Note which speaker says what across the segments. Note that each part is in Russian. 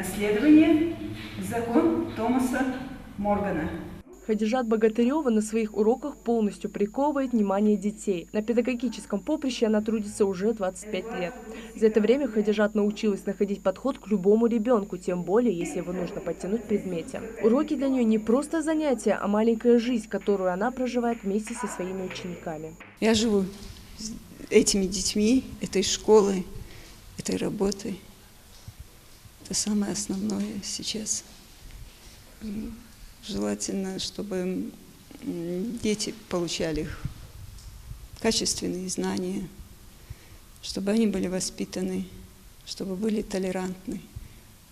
Speaker 1: наследование закон Томаса Моргана.
Speaker 2: Хадижат Богатырева на своих уроках полностью приковывает внимание детей. На педагогическом поприще она трудится уже 25 лет. За это время Хадижат научилась находить подход к любому ребенку, тем более, если его нужно подтянуть в предмете. Уроки для нее не просто занятия, а маленькая жизнь, которую она проживает вместе со своими учениками.
Speaker 3: Я живу с этими детьми, этой школой, этой работой. Это самое основное сейчас. Желательно, чтобы дети получали качественные знания, чтобы они были воспитаны, чтобы были толерантны.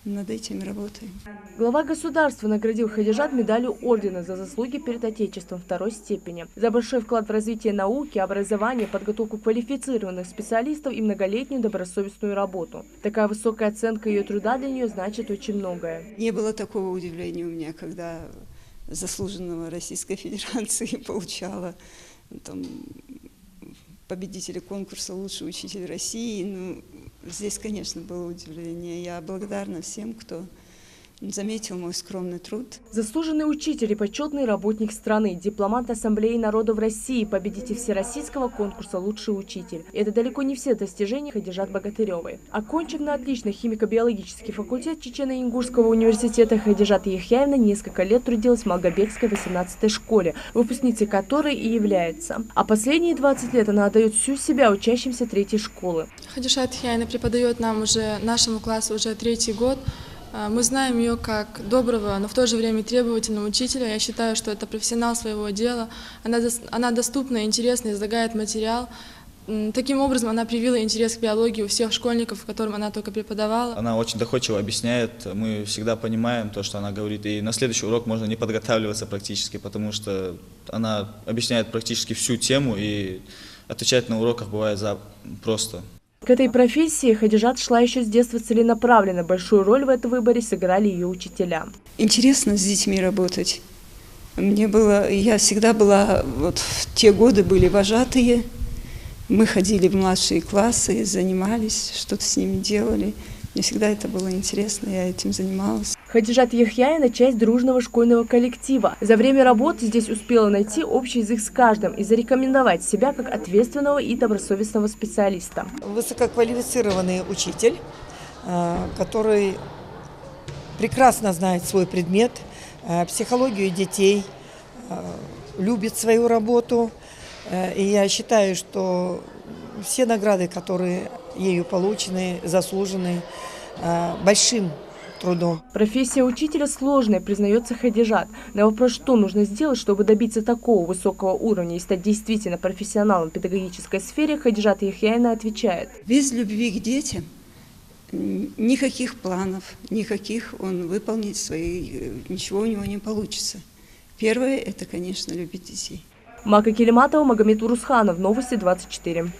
Speaker 3: Над этим работаем.
Speaker 2: Глава государства наградил Хадижат медалью ордена за заслуги перед Отечеством второй степени, за большой вклад в развитие науки, образования, подготовку квалифицированных специалистов и многолетнюю добросовестную работу. Такая высокая оценка ее труда для нее значит очень многое.
Speaker 3: Не было такого удивления у меня, когда заслуженного Российской Федерации получала там, победителя конкурса «Лучший учитель России». Ну, здесь, конечно, было удивление. Я благодарна всем, кто заметил мой скромный труд.
Speaker 2: Заслуженный учитель и почетный работник страны, дипломат Ассамблеи народов России, победитель всероссийского конкурса «Лучший учитель». И это далеко не все достижения Хадижат Богатыревой. Окончив на отлично химико-биологический факультет Чечено-Ингушского университета, Хадижат Яхьяевна несколько лет трудилась в Малгобекской 18-й школе, выпускницей которой и является. А последние 20 лет она отдает всю себя учащимся 3-й школы.
Speaker 4: Хадижат Яхьяевна преподает нашему классу уже 3-й год. Мы знаем ее как доброго, но в то же время требовательного учителя. Я считаю, что это профессионал своего дела. Она доступна, интересна, излагает материал. Таким образом, она привила интерес к биологии у всех школьников, которым она только преподавала.
Speaker 5: Она очень доходчиво объясняет, мы всегда понимаем то, что она говорит. И на следующий урок можно не подготавливаться практически, потому что она объясняет практически всю тему, и отвечать на уроках бывает просто.
Speaker 2: К этой профессии Хадижат шла еще с детства целенаправленно. Большую роль в этом выборе сыграли ее учителя.
Speaker 3: Интересно с детьми работать. Я всегда была, вот в те годы были вожатые. Мы ходили в младшие классы, занимались, что-то с ними делали. Мне всегда это было интересно, я этим занималась.
Speaker 2: Хадижат Яхьяевна – часть дружного школьного коллектива. За время работы здесь успела найти общий язык с каждым и зарекомендовать себя как ответственного и добросовестного специалиста.
Speaker 6: Высококвалифицированный учитель, который прекрасно знает свой предмет, психологию детей, любит свою работу. И я считаю, что все награды, которые ею получены, заслужены большим трудом.
Speaker 2: Профессия учителя сложная, признается Хадижат. На вопрос, что нужно сделать, чтобы добиться такого высокого уровня и стать действительно профессионалом в педагогической сфере, Хадижат Яхьяевна отвечает.
Speaker 3: Без любви к детям никаких планов, никаких он выполнить ничего у него не получится. Первое – это, конечно, любить детей.
Speaker 2: Мака Келиматова, Магомед Урусханов, Новости 24.